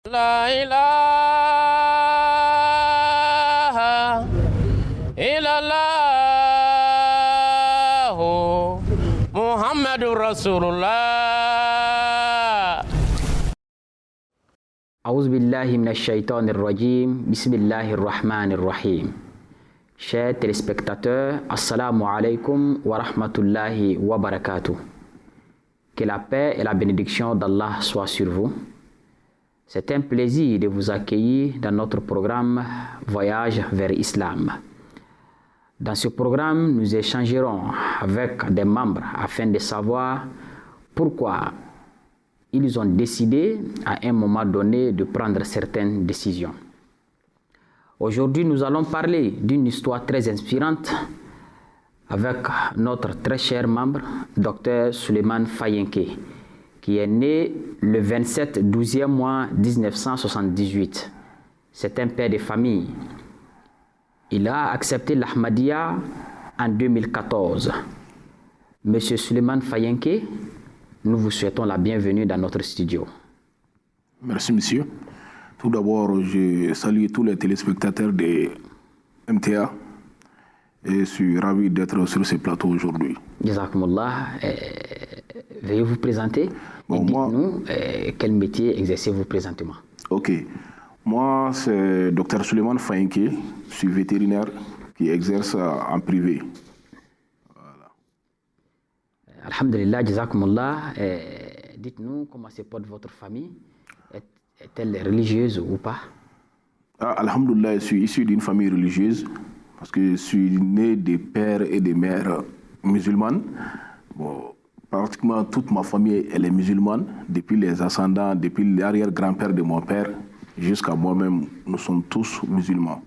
La ilaha illallah Muhammadur Rasulullah. A'udhu billahi minash shaitanir rajim. Bismillahir rahmanir rahim. Chers téléspectateurs, assalamu alaikum wa rahmatullahi wa barakatuh. Que la paix et la bénédiction d'Allah soient sur vous. C'est un plaisir de vous accueillir dans notre programme Voyage vers l'Islam. Dans ce programme, nous échangerons avec des membres afin de savoir pourquoi ils ont décidé à un moment donné de prendre certaines décisions. Aujourd'hui, nous allons parler d'une histoire très inspirante avec notre très cher membre, Dr Souleymane Fayenke, qui est né le 27 12e mois 1978. C'est un père de famille. Il a accepté l'Ahmadiyya en 2014. Monsieur Souleymane Fayenke, nous vous souhaitons la bienvenue dans notre studio. Merci, monsieur. Tout d'abord, je salue tous les téléspectateurs de MTA et je suis ravi d'être sur ce plateau aujourd'hui. Jazakumullah. Veuillez vous présenter. Bon, dites-nous quel métier exercez-vous présentement. Ok. Moi, c'est Dr Souleymane Fayenke. Je suis vétérinaire qui exerce en privé. Voilà. Alhamdulillah, Jazakumullah. Dites-nous comment se porte votre famille. Est-elle religieuse ou pas? Alhamdulillah, je suis issu d'une famille religieuse parce que je suis né de pères et de mères musulmanes. Bon, pratiquement toute ma famille elle est musulmane, depuis les ascendants, depuis l'arrière-grand-père de mon père jusqu'à moi-même, nous sommes tous musulmans.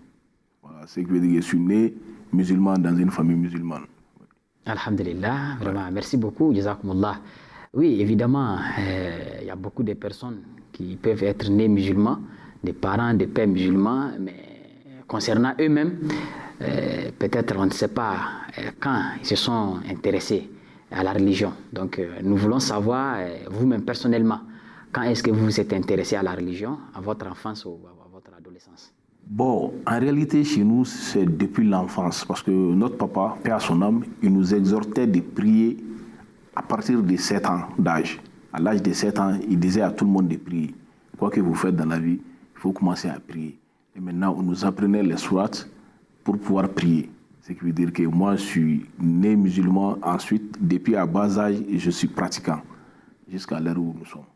Voilà, c'est ce qui veut dire que je suis né musulman dans une famille musulmane. Alhamdulillah, vraiment, merci beaucoup, Jazakumullah. Oui, évidemment, il y a beaucoup de personnes qui peuvent être nées musulmans, des parents, des pères musulmans, mais concernant eux-mêmes, peut-être on ne sait pas quand ils se sont intéressés à la religion. Donc, nous voulons savoir, vous-même personnellement, quand est-ce que vous vous êtes intéressé à la religion, à votre enfance ou à votre adolescence? Bon, en réalité, chez nous, c'est depuis l'enfance, parce que notre papa, paix à son âme, il nous exhortait de prier à partir de 7 ans d'âge. À l'âge de 7 ans, il disait à tout le monde de prier. Quoi que vous faites dans la vie, il faut commencer à prier. Et maintenant, on nous apprenait les sourates pour pouvoir prier. Ce qui veut dire que moi, je suis né musulman. Ensuite, depuis à bas âge, je suis pratiquant jusqu'à l'heure où nous sommes.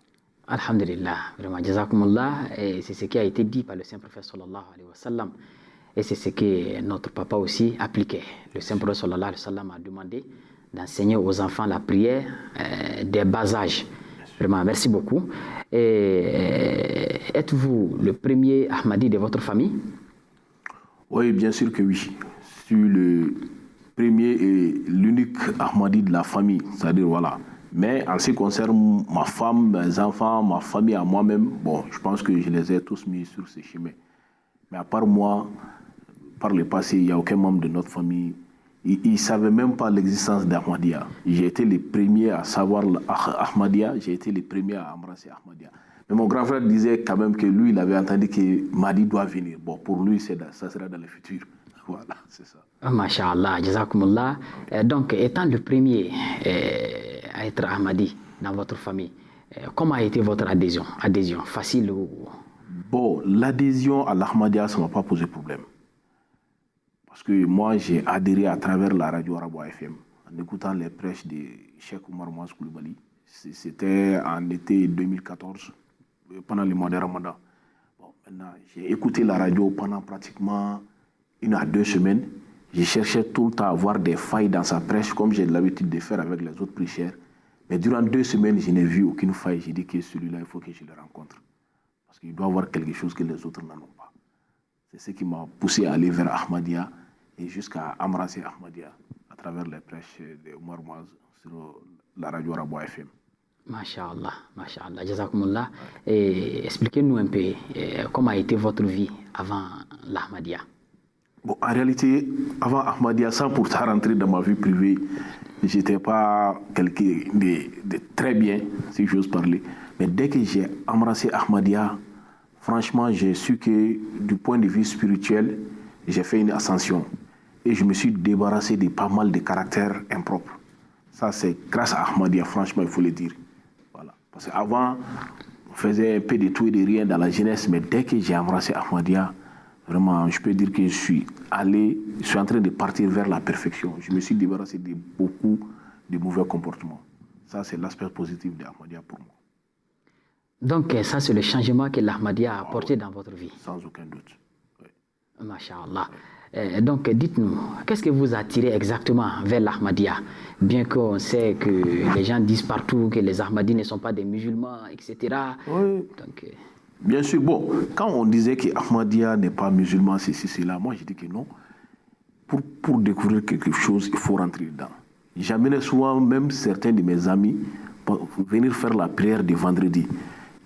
Alhamdulillah, vraiment, Jazakumullah. Et c'est ce qui a été dit par le Saint-Prophète sallallahu alayhi wa sallam. Et c'est ce que notre papa aussi appliquait. Le Saint-Prophète sallallahu alayhi wa sallam a demandé d'enseigner aux enfants la prière dès bas âge. Vraiment, merci beaucoup. Et êtes-vous le premier Ahmadi de votre famille? Oui, bien sûr que oui. Je suis le premier et l'unique Ahmadi de la famille. C'est-à-dire, voilà. Mais en ce qui concerne ma femme, mes enfants, ma famille à moi-même, bon, je pense que je les ai tous mis sur ce chemin. Mais à part moi, par le passé, il n'y a aucun membre de notre famille. Ils ne savaient même pas l'existence d'Ahmadiyya. J'ai été le premier à savoir Ahmadiyya, j'ai été le premier à embrasser Ahmadiyya. Mais mon grand frère disait quand même que lui, il avait entendu que Mahdi doit venir. Bon, pour lui, ça sera dans le futur. Voilà, c'est ça. Masha'Allah, Jazakumullah. Donc, étant le premier à être Ahmadi dans votre famille, comment a été votre adhésion? Facile ou... Bon, l'adhésion à l'Ahmadiyya, ça ne m'a pas posé problème. Parce que moi, j'ai adhéré à travers la radio Arabo FM, en écoutant les prêches de Cheikh Oumar Mouaz Koulibaly. C'était en été 2014, pendant le mois de Ramadan. Bon, maintenant, j'ai écouté la radio pendant pratiquement 1 à 2 semaines. Je cherchais tout le temps à avoir des failles dans sa prêche, comme j'ai l'habitude de faire avec les autres prêcheurs. Mais durant 2 semaines, je n'ai vu aucune faille. J'ai dit que celui-là, il faut que je le rencontre. Parce qu'il doit avoir quelque chose que les autres n'en ont pas. C'est ce qui m'a poussé à aller vers Ahmadiyya et jusqu'à embrasser Ahmadiyya à travers les prêches de Oumar Mouaz sur la radio Arabo FM. Masha'Allah, Jazakumullah. Et expliquez-nous un peu comment a été votre vie avant l'Ahmadiyya. Bon, en réalité, avant Ahmadiyya, sans pourtant rentrer dans ma vie privée, je n'étais pas quelqu'un de très bien, si j'ose parler. Mais dès que j'ai embrassé Ahmadiyya, franchement, j'ai su que du point de vue spirituel, j'ai fait une ascension. Et je me suis débarrassé de pas mal de caractères impropres. Ça, c'est grâce à Ahmadiyya, franchement, il faut le dire. Voilà. Parce qu'avant, on faisait un peu de tout et de rien dans la jeunesse, mais dès que j'ai embrassé Ahmadiyya, vraiment, je peux dire que je suis en train de partir vers la perfection. Je me suis débarrassé de beaucoup de mauvais comportements. Ça, c'est l'aspect positif de Ahmadiyya pour moi. Donc, ça, c'est le changement que l'Ahmadiyya a apporté dans votre vie. Sans aucun doute. Oui. Masha'Allah. Donc, dites-nous, qu'est-ce que vous attirez exactement vers l'Ahmadiyya? Bien qu'on sait que les gens disent partout que les Ahmadis ne sont pas des musulmans, etc. Oui. Donc, bien sûr, bon, quand on disait que Ahmadiyya n'est pas musulman, ceci, cela, moi je dis que non. Pour découvrir quelque chose, il faut rentrer dedans. J'amène souvent même certains de mes amis pour venir faire la prière du vendredi.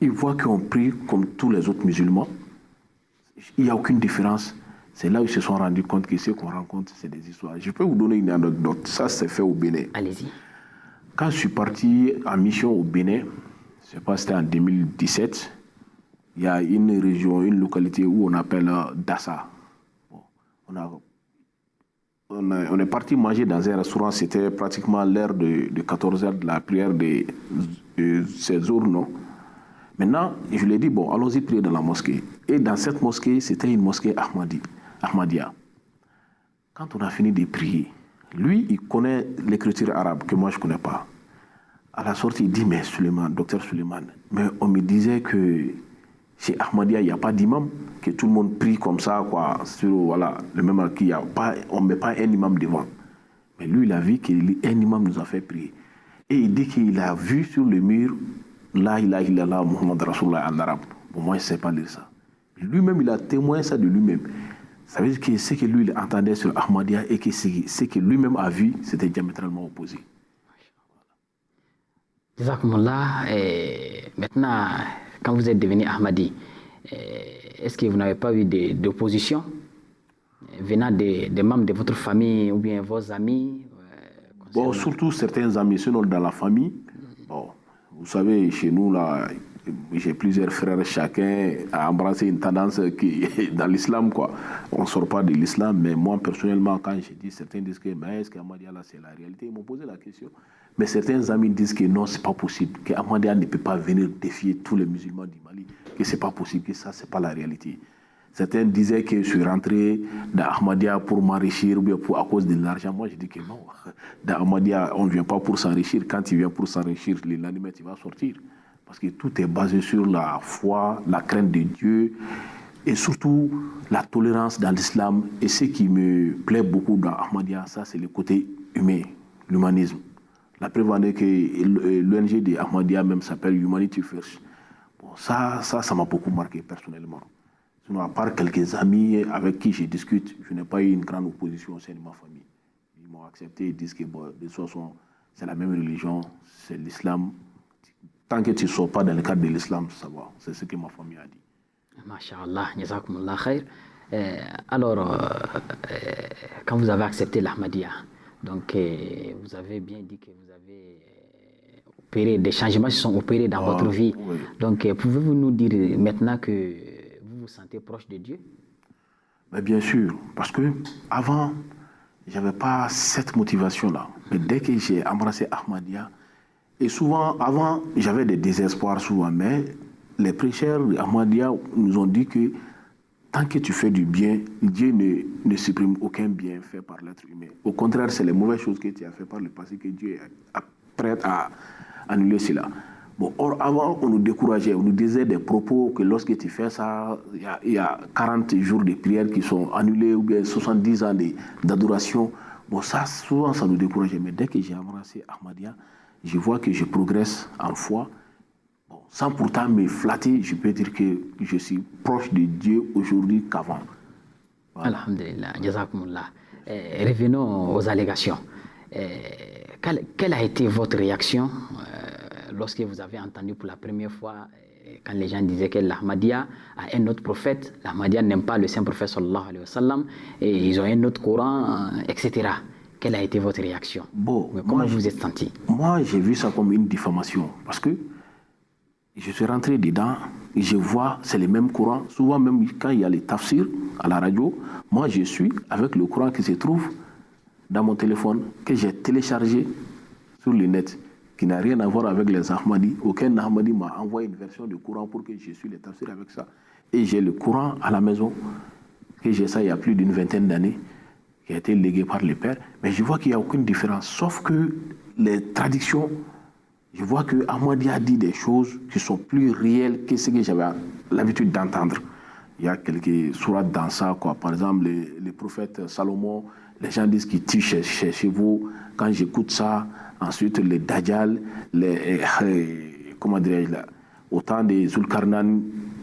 Ils voient qu'on prie comme tous les autres musulmans. Il n'y a aucune différence. C'est là où ils se sont rendus compte que ce qu'on rencontre, c'est des histoires. Je peux vous donner une anecdote. Ça, c'est fait au Bénin. allez-y. Quand je suis parti en mission au Bénin, je ne sais pas, c'était en 2017, il y a une région, une localité où on appelle Dassa. Bon, on est parti manger dans un restaurant, c'était pratiquement l'heure de 14h de la prière de 16h, non? Maintenant, je lui ai dit, bon, allons-y prier dans la mosquée. Et dans cette mosquée, c'était une mosquée Ahmadiyya. Quand on a fini de prier, lui, il connaît l'écriture arabe que moi, je ne connais pas. À la sortie, il dit, mais Suleiman, docteur Suleiman, mais on me disait que chez Ahmadiyya, il n'y a pas d'imam, que tout le monde prie comme ça, quoi, sur, voilà, le même acquis, on ne met pas un imam devant. Mais lui, il a vu qu'un imam nous a fait prier. Et il dit qu'il a vu sur le mur, La ilaha illallah Muhammad Rasulullah en arabe. Bon, moi, je ne sais pas lire ça. Lui-même, il a témoigné ça de lui-même. Ça veut dire que ce que lui il entendait sur Ahmadiyya et que ce que lui-même a vu, c'était diamétralement opposé. Jazakumullah. Maintenant, quand vous êtes devenu Ahmadi, est-ce que vous n'avez pas eu d'opposition venant des membres de votre famille ou bien vos amis? Bon, surtout certains amis, sinon dans la famille. Bon, vous savez, chez nous, là, j'ai plusieurs frères, chacun a embrassé une tendance qui est dans l'islam, quoi. On ne sort pas de l'islam, mais moi, personnellement, quand j'ai dit, certains disent que, mais est-ce qu'Ahmadiyya, là, c'est la réalité? Ils m'ont posé la question. Mais certains amis disent que non, c'est pas possible, qu'Ahmadiyya ne peut pas venir défier tous les musulmans du Mali, que c'est pas possible, que ça, c'est pas la réalité. Certains disaient que je suis rentré dans Ahmadiyya pour m'enrichir ou bien à cause de l'argent. Moi, je dis que non. Dans Ahmadiyya, on ne vient pas pour s'enrichir. Quand il vient pour s'enrichir, l'animal, il va sortir. Parce que tout est basé sur la foi, la crainte de Dieu et surtout la tolérance dans l'islam. Et ce qui me plaît beaucoup dans Ahmadiyya, ça, c'est le côté humain, l'humanisme. La preuve en est que l'ONG de Ahmadiyya même s'appelle Humanity First. Bon, ça m'a beaucoup marqué personnellement. Sinon, à part quelques amis avec qui je discute, je n'ai pas eu une grande opposition au sein de ma famille. Ils m'ont accepté, ils disent que bon, de toute façon, c'est la même religion, c'est l'islam. Tant que tu ne sors pas dans le cadre de l'islam, ça va. C'est ce que ma famille a dit. Masha'Allah, jazakumullah khair. Alors, quand vous avez accepté l'Ahmadiyya, donc vous avez bien dit que vous avez opéré, des changements se sont opérés dans votre vie. Oui. Donc, pouvez-vous nous dire maintenant que vous vous sentez proche de Dieu? Mais bien sûr, parce que avant, je n'avais pas cette motivation-là. Mais dès que j'ai embrassé Ahmadiyya, et souvent, avant, j'avais des désespoirs souvent, mais les prêcheurs Ahmadiyya nous ont dit que tant que tu fais du bien, Dieu ne supprime aucun bien fait par l'être humain. Au contraire, c'est les mauvaises choses que tu as fait par le passé que Dieu est prêt à annuler cela. Bon, or, avant, on nous décourageait, on nous disait des propos que lorsque tu fais ça, il y a 40 jours de prière qui sont annulés ou bien 70 ans d'adoration. Bon, ça, souvent, ça nous décourageait. Mais dès que j'ai embrassé Ahmadiyya, je vois que je progresse en foi. Bon, sans pourtant me flatter, je peux dire que je suis proche de Dieu aujourd'hui qu'avant. Voilà. Alhamdulillah, jazakumullah. Revenons aux allégations. Quelle a été votre réaction lorsque vous avez entendu pour la première fois, quand les gens disaient que l'Ahmadiyya a un autre prophète, l'Ahmadiyya n'aime pas le saint prophète sallallahu alayhi wa sallam, et ils ont un autre Coran, etc. Quelle a été votre réaction? Bon, comment vous vous êtes senti? Moi, j'ai vu ça comme une diffamation. Parce que je suis rentré dedans, je vois, c'est les mêmes Corans. Souvent, même quand il y a les tafsirs à la radio, moi, je suis avec le Coran qui se trouve dans mon téléphone, que j'ai téléchargé sur le net, qui n'a rien à voir avec les Ahmadis. Aucun Ahmadi m'a envoyé une version du Coran pour que je suis les tafsirs avec ça. Et j'ai le Coran à la maison, que j'ai ça il y a plus d'une vingtaine d'années, qui a été légué par les pères. Mais je vois qu'il n'y a aucune différence, sauf que les traductions, je vois que Ahmadi a dit des choses qui sont plus réelles que ce que j'avais l'habitude d'entendre. Il y a quelques sourates dans ça, quoi. Par exemple, les prophètes Salomon, les gens disent qu'ils tuent chez vous. Quand j'écoute ça, ensuite les Dajjal, comment dirais-je là, autant des Zulkarnan.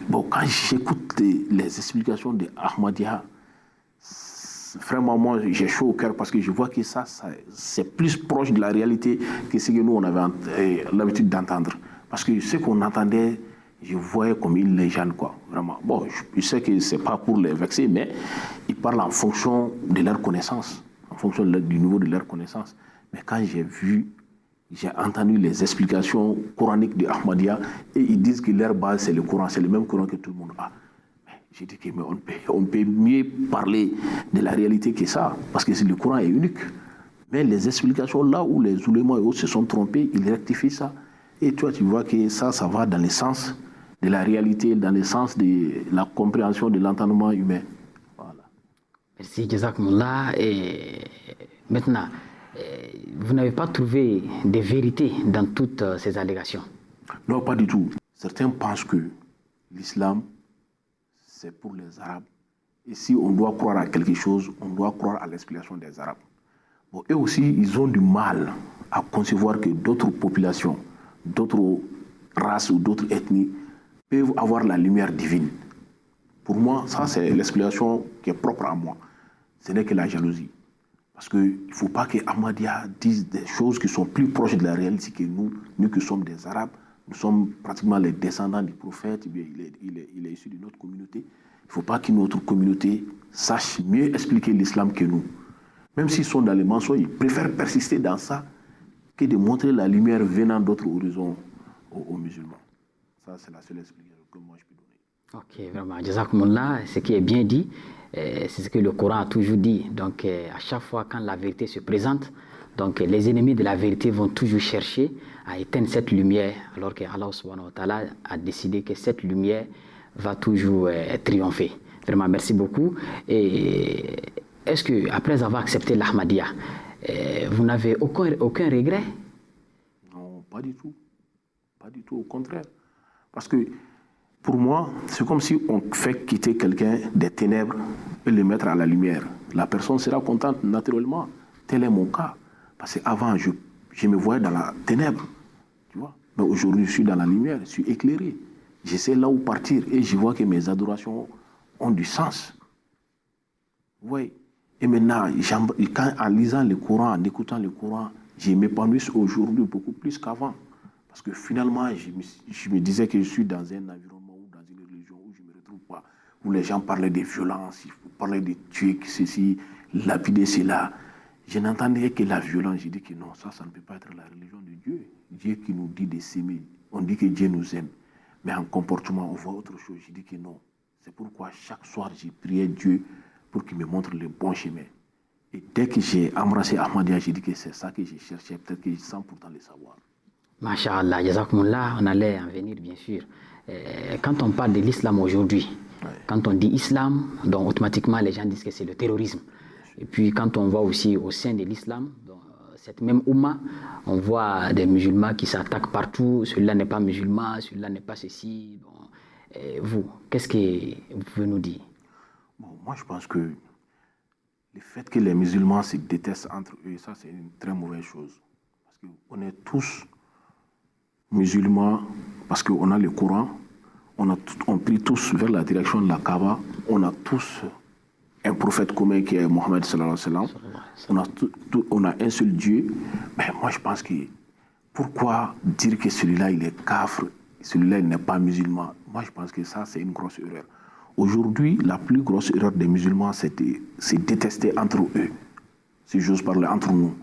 Bon, quand j'écoute les explications de Ahmadiyya, vraiment, moi, j'ai chaud au cœur parce que je vois que ça c'est plus proche de la réalité que ce que nous, on avait l'habitude d'entendre. Parce que ce qu'on entendait, je voyais comme une légende, quoi, vraiment. Bon, je sais que c'est pas pour les vexer, mais ils parlent en fonction de leur connaissance, en fonction du niveau de leur connaissance. Mais quand j'ai entendu les explications coraniques de Ahmadiyya, et ils disent que leur base, c'est le Coran, c'est le même Coran que tout le monde a. J'ai dit qu'on peut mieux parler de la réalité que ça, parce que le Coran est unique. Mais les explications là où les oulémas et autres se sont trompés, ils rectifient ça. Et toi, tu vois que ça va dans le sens de la réalité, dans le sens de la compréhension de l'entendement humain. Voilà. Merci, Jazakumullah. Et maintenant, vous n'avez pas trouvé de vérité dans toutes ces allégations? Non, pas du tout. Certains pensent que l'islam, c'est pour les Arabes. Et si on doit croire à quelque chose, on doit croire à l'explication des Arabes. Bon, eux aussi, ils ont du mal à concevoir que d'autres populations, d'autres races ou d'autres ethnies peuvent avoir la lumière divine. Pour moi, ça, c'est l'explication qui est propre à moi. Ce n'est que la jalousie. Parce qu'il ne faut pas que Ahmadiyya dise des choses qui sont plus proches de la réalité que nous. Nous qui sommes des Arabes, nous sommes pratiquement les descendants du prophète, il est issu de notre communauté. Il ne faut pas que notre communauté sache mieux expliquer l'islam que nous. Même s'ils sont dans les mensonges, ils préfèrent persister dans ça que de montrer la lumière venant d'autres horizons aux musulmans. Ça, c'est la seule explication que moi je peux donner. Ok, vraiment, Jazakumullah, ce qui est bien dit, c'est ce que le Coran a toujours dit. Donc, à chaque fois quand la vérité se présente, donc les ennemis de la vérité vont toujours chercher à éteindre cette lumière, alors que Allah subhanahu wa ta'ala a décidé que cette lumière va toujours triompher. Vraiment, merci beaucoup. Et est-ce que, après avoir accepté l'Ahmadiyya, vous n'avez aucun regret? Non, pas du tout. Pas du tout, au contraire. Parce que, pour moi, c'est comme si on fait quitter quelqu'un des ténèbres et le mettre à la lumière. La personne sera contente naturellement. Tel est mon cas. Parce qu'avant, je me voyais dans la ténèbre. Tu vois. Mais aujourd'hui, je suis dans la lumière, je suis éclairé. Je sais là où partir et je vois que mes adorations ont du sens. Oui. Et maintenant, en lisant le Coran, en écoutant le Coran, je m'épanouis aujourd'hui beaucoup plus qu'avant. Parce que finalement, je me disais que je suis dans un environnement ou dans une religion où je ne me retrouve pas, où les gens parlaient de violence, ils parlaient de tuer ceci, lapider cela. Je n'entendais que la violence. J'ai dit que non, ça ne peut pas être la religion de Dieu. Dieu qui nous dit de s'aimer. On dit que Dieu nous aime. Mais en comportement, on voit autre chose. J'ai dit que non. C'est pourquoi chaque soir, j'ai prié Dieu pour qu'il me montre le bon chemin. Et dès que j'ai embrassé Ahmadiyya, j'ai dit que c'est ça que j'ai cherché. Peut-être que sans pourtant le savoir. Masha'Allah, Jazakumullah, on allait en venir bien sûr. Quand on parle de l'islam aujourd'hui, quand on dit islam, donc automatiquement les gens disent que c'est le terrorisme. Et puis quand on voit aussi au sein de l'islam, cette même Oumma, on voit des musulmans qui s'attaquent partout, celui-là n'est pas musulman, celui-là n'est pas ceci. Bon, vous, qu'est-ce que vous pouvez nous dire? Bon, moi je pense que le fait que les musulmans se détestent entre eux, ça c'est une très mauvaise chose. Parce qu'on est tous musulmans, parce qu'on a le Coran, on prie tous vers la direction de la Kaaba, on a tous un prophète commun qui est Mohammed sallallahu alayhi wa sallam, on a un seul Dieu. Mais moi je pense que pourquoi dire que celui-là il est kafir, celui-là il n'est pas musulman? Moi je pense que ça c'est une grosse erreur. Aujourd'hui, la plus grosse erreur des musulmans, c'est détester entre eux. Si j'ose parler entre nous,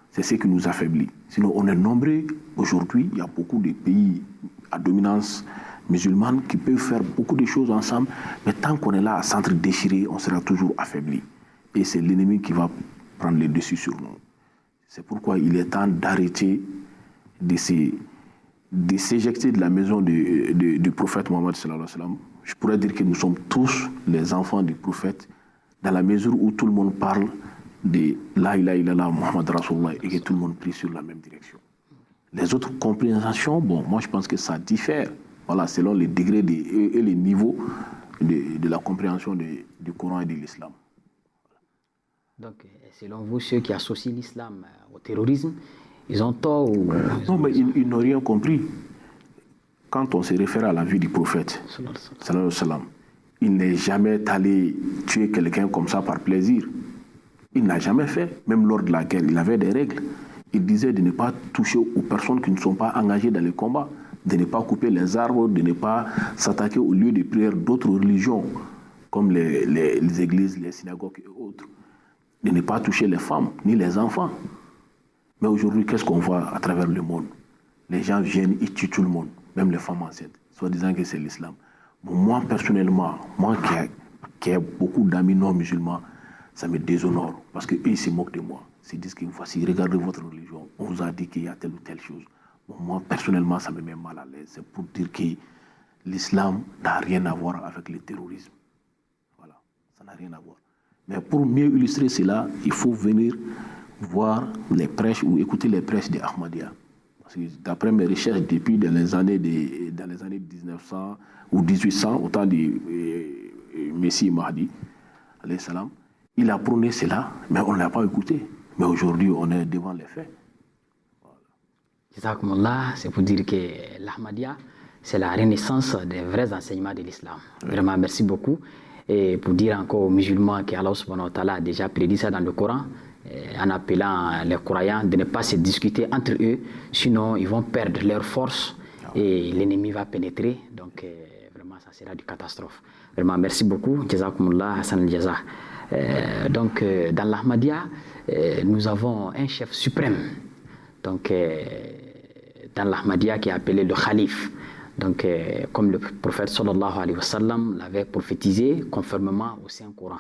c'est ce qui nous affaiblit. Sinon, on est nombreux. Aujourd'hui, il y a beaucoup de pays à dominance musulmane qui peuvent faire beaucoup de choses ensemble, mais tant qu'on est là à s'entre-déchirer, on sera toujours affaibli. Et c'est l'ennemi qui va prendre le dessus sur nous. C'est pourquoi il est temps d'arrêter de s'éjecter de la maison du prophète Mohammed sallallahu alayhi wa sallam. Je pourrais dire que nous sommes tous les enfants du prophète, dans la mesure où tout le monde parle de La ilaha illallah Muhammad Rasulullah et que tout le monde prie sur la même direction. Les autres compréhensions, bon, moi je pense que ça diffère, voilà, selon les degrés et les niveaux de la compréhension du Coran et de l'islam. Donc, selon vous, ceux qui associent l'islam au terrorisme, ils ont tort ou... Non, mais ils n'ont rien compris. Quand on se réfère à la vie du prophète, sallallahu alayhi wa sallam, il n'est jamais allé tuer quelqu'un comme ça par plaisir. Il n'a jamais fait. Même lors de la guerre, il avait des règles. Il disait de ne pas toucher aux personnes qui ne sont pas engagées dans les combats, de ne pas couper les arbres, de ne pas s'attaquer aux lieux de prière d'autres religions, comme les églises, les synagogues et autres, de ne pas toucher les femmes ni les enfants. Mais aujourd'hui, qu'est-ce qu'on voit à travers le monde? Les gens viennent, ils tuent tout le monde, même les femmes enceintes, soit disant que c'est l'islam. Bon, moi, personnellement, moi qui ai beaucoup d'amis non musulmans, ça me déshonore parce qu'eux, ils se moquent de moi. Ils disent que voici, regardez votre religion, on vous a dit qu'il y a telle ou telle chose. Bon, moi, personnellement, ça me met mal à l'aise. C'est pour dire que l'islam n'a rien à voir avec le terrorisme. Voilà, ça n'a rien à voir. Mais pour mieux illustrer cela, il faut venir voir les prêches ou écouter les prêches des Ahmadiyya. Parce que d'après mes recherches, depuis dans les années 1900 ou 1800, au temps du Messie Mahdi, alayhi salam, il a prôné cela, mais on ne l'a pas écouté. Mais aujourd'hui, on est devant les faits. Voilà. C'est pour dire que l'Ahmadiyya, c'est la renaissance des vrais enseignements de l'islam. Oui. Vraiment, merci beaucoup. Et pour dire encore aux musulmans qu'Allah subhanahu wa ta'ala a déjà prédit ça dans le Coran, en appelant les croyants de ne pas se discuter entre eux, sinon ils vont perdre leur force et l'ennemi va pénétrer. Donc vraiment, ça sera une catastrophe. Vraiment, merci beaucoup. Jazakumullah Hassan al-Jaza. Donc dans l'Ahmadiyya, nous avons un chef suprême. Donc dans l'Ahmadiyya qui est appelé le Khalif. Donc comme le prophète sallallahu alayhi wa sallam l'avait prophétisé conformément au Saint-Coran.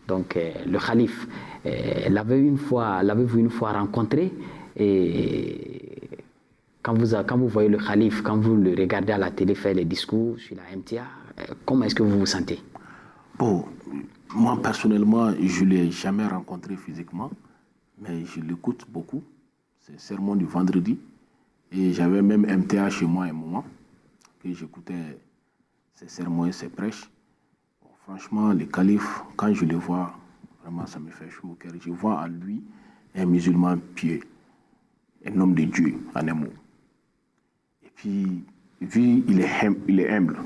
Donc le Khalif, l'avez-vous une fois rencontré et quand vous voyez le Khalif, quand vous le regardez à la télé faire les discours sur la MTA, comment est-ce que vous vous sentez? Bon, moi personnellement, je ne l'ai jamais rencontré physiquement, mais je l'écoute beaucoup. C'est le sermon du vendredi et j'avais même MTA chez moi à un moment que j'écoutais ses sermons et ses prêches. Bon, franchement, le calife, quand je le vois, vraiment ça me fait chaud au cœur. Je vois en lui un musulman pieux, un homme de Dieu en un mot. Et puis, vu il est humble.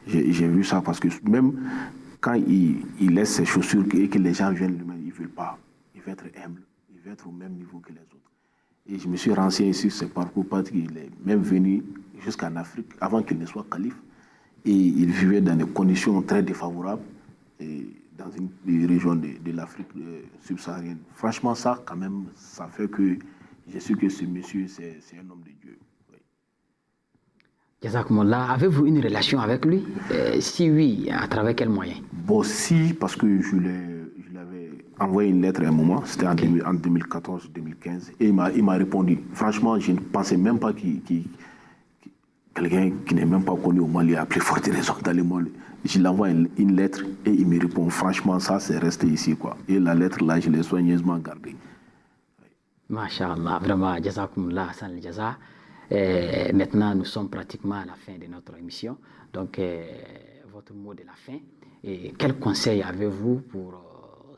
J'ai vu ça parce que même quand il laisse ses chaussures et que les gens viennent lui-même, ils ne veulent pas. Il veut être humble, il veut être au même niveau que les autres. Et je me suis renseigné sur ce parcours parce qu'il est même venu jusqu'en Afrique avant qu'il ne soit calife. Et il vivait dans des conditions très défavorables et dans une région de l'Afrique subsaharienne. Franchement, ça, quand même, ça fait que je suis que ce monsieur, c'est un homme de Dieu. Oui. Jazakumullah, avez-vous une relation avec lui? Si oui, à travers quel moyen? Bon, si, parce que je l'avais envoyé une lettre à un moment, c'était en 2014-2015, et il m'a répondu. Franchement, je ne pensais même pas quelqu'un qui n'est même pas connu au Mali a plus forte raison dans le Mali. Je lui envoie une lettre et il me répond. Franchement, ça, c'est resté ici, quoi. Et la lettre, là, je l'ai soigneusement gardée. Masha'Allah, vraiment, jazakumullah, Hassan al-Jaza. Maintenant, nous sommes pratiquement à la fin de notre émission. Donc, votre mot de la fin. Et quel conseil avez-vous pour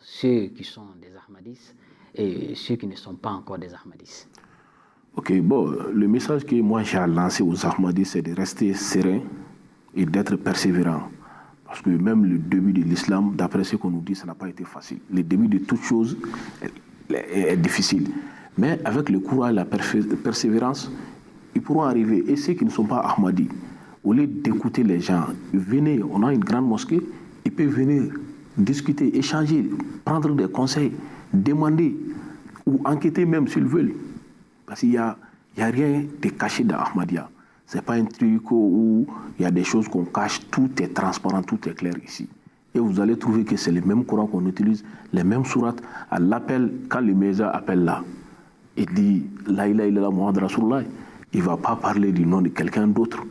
ceux qui sont des Ahmadis et ceux qui ne sont pas encore des Ahmadis? Ok, bon, le message que moi j'ai lancé aux Ahmadis, c'est de rester serein et d'être persévérant. Parce que même le début de l'islam, d'après ce qu'on nous dit, ça n'a pas été facile. Le début de toute chose est difficile. Mais avec le courage et la persévérance, ils pourront arriver. Et ceux qui ne sont pas Ahmadis, au lieu d'écouter les gens, venez, on a une grande mosquée, ils peuvent venir discuter, échanger, prendre des conseils, demander ou enquêter même s'ils veulent. Parce qu'il n'y a rien de caché dans Ahmadiyya. C'est pas un truc où il y a des choses qu'on cache, tout est transparent, tout est clair ici. Et vous allez trouver que c'est le même Coran qu'on utilise, les mêmes sourates. À l'appel, quand le Méza appelle là, il dit La ilaha illallah Muhammad Rasulullah, il ne va pas parler du nom de quelqu'un d'autre.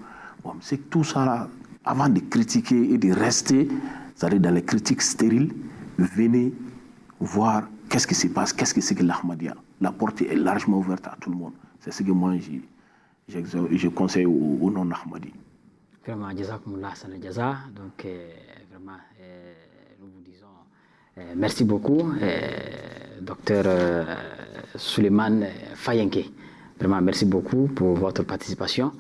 Bon, c'est que tout ça là, avant de critiquer et de rester, c'est-à-dire dans les critiques stériles, venez voir qu'est-ce qui se passe, qu'est-ce que c'est que l'Ahmadiyya. La porte est largement ouverte à tout le monde. C'est ce que moi je conseille aux non-Ahmadis. Vraiment, jazakumullah sana jaza. Donc, vraiment, nous vous disons merci beaucoup, docteur Suleiman Fayenke. Vraiment, merci beaucoup pour votre participation.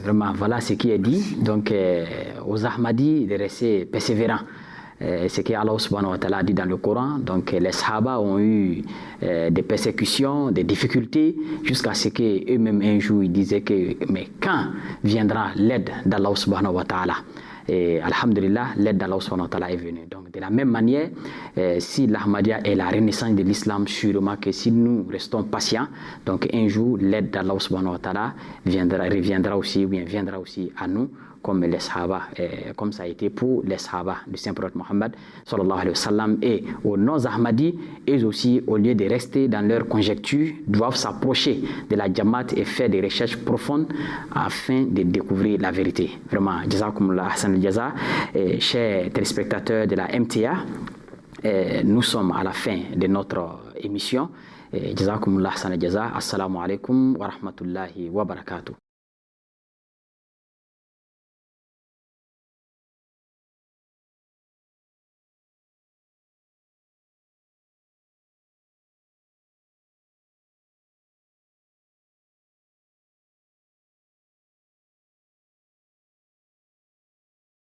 Vraiment, voilà ce qui est dit. Donc, aux Ahmadis de rester persévérants. Ce que Allah subhanahu wa ta'ala a dit dans le Coran. Donc les Sahaba ont eu des persécutions, des difficultés, jusqu'à ce qu'eux-mêmes un jour ils disaient que mais quand viendra l'aide d'Allah subhanahu wa ta'ala? Et alhamdulillah, l'aide d'Allah subhanahu wa ta'ala est venue. Donc de la même manière, si l'Ahmadiyya est la renaissance de l'islam, sûrement que si nous restons patients, donc un jour l'aide d'Allah subhanahu wa ta'ala reviendra aussi, ou bien viendra aussi à nous, comme les Sahaba, comme ça a été pour les Sahaba du Saint-Prophète Mohammed sallallahu alayhi wa sallam, et aux non-Ahmadis, eux aussi, au lieu de rester dans leur conjecture, doivent s'approcher de la Jamaat et faire des recherches profondes afin de découvrir la vérité. Vraiment, jazakumullah Hassan al-Jaza. Chers téléspectateurs de la MTA, nous sommes à la fin de notre émission. Jazakumullah Hassan al-Jaza. Assalamu alaikum wa rahmatullahi wa barakatuh.